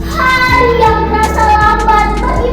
Hari yang terasa lambat bagi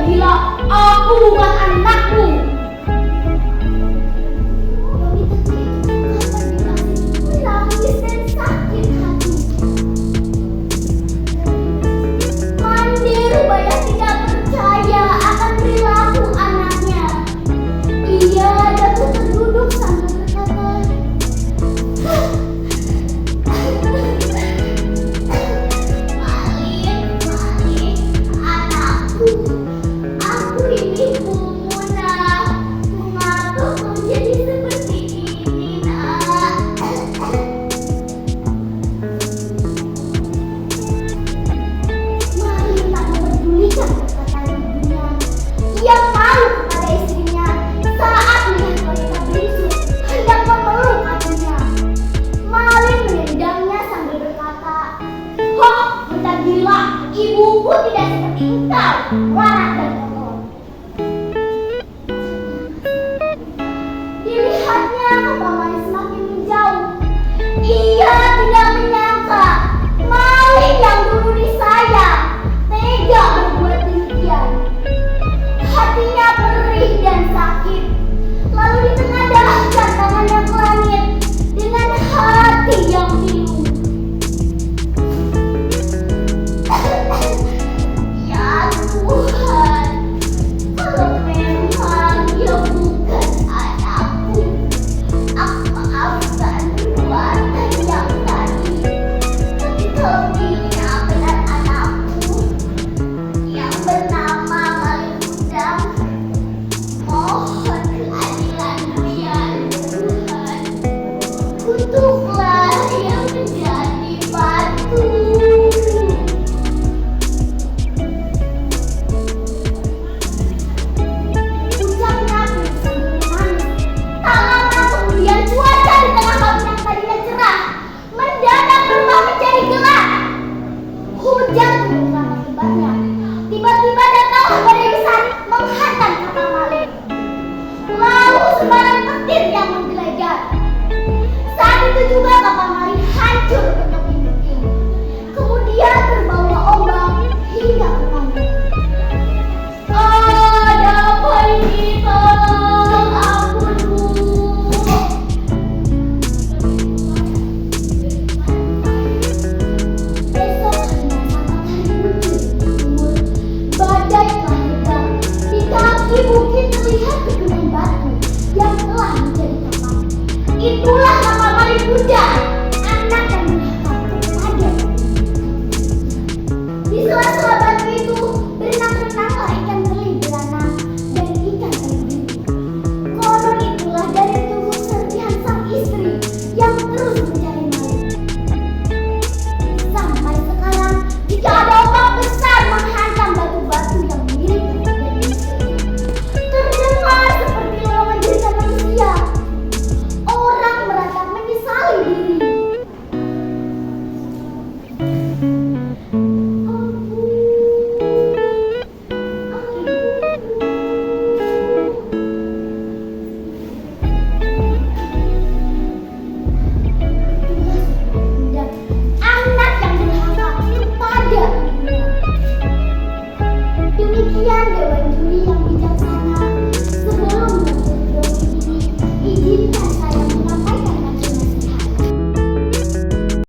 gila, aku bukan anakmu. Wanita itu kapan dikasih menangis dan sakit hati. Mandi rupanya tidak percaya akan perilaku anaknya. Ia jatuh terduduk sambil berkata, Malik, anakku, aku ini Muna. Mengapa kau jadi seperti ini, nak? Malik tak mempedulikan perkataan ibunya. Ia malu kepada istrinya saat melihat wanita bisu hendak memeluk hatinya. Malik menendangnya sambil berkata, "Hok, benda gila, ibuku tidak seperti engkau, waras dan kotor." Dilihatnya Kak Malik semakin menjauh. Ia tidak menyangka Malik yang dulu disayang tega berbuat demikian. Hatinya perih dan sakit. Lalu ditengadahkan tangannya ke langit dengan hati yang pilu. Ya Tuhan, kalau memang dia bukan anakku, aku maafkan perbuatan yang tadi. Tapi kalau dia benar anakku yang bernama Malik Udang, mohon keadilanmu ya Tuhan. Kutuklah yang menjadi batu. Ucap Nabi sambil menangis. Tak lama kemudian cuaca di tengah malam yang tadinya cerah mendadak berubah menjadi gelap. Hujan turun selama akibatnya. Tiba-tiba datanglah badai besar menghantam kapal Malik. Lalu sebaran petir yang menggelegar. Saat itu juga kapal Malik hancur berkeping-keping. Kemudian terbawa ombak hingga ke pantai. Ada apa ini? Tolong ampun, Bu. Besok hanya matahari muncul di timur. Badai telah reda. Di kaki bukit terlihat gunung batu yang telah menjadi kapal. Itulah kapal Malik Udang, anak yang menghafal kepada. Di sela-sela batu itu berenang-renanglah ikan teri beranang dan ikan teri biru. Konon itulah dari tubuh serpihan sang istri yang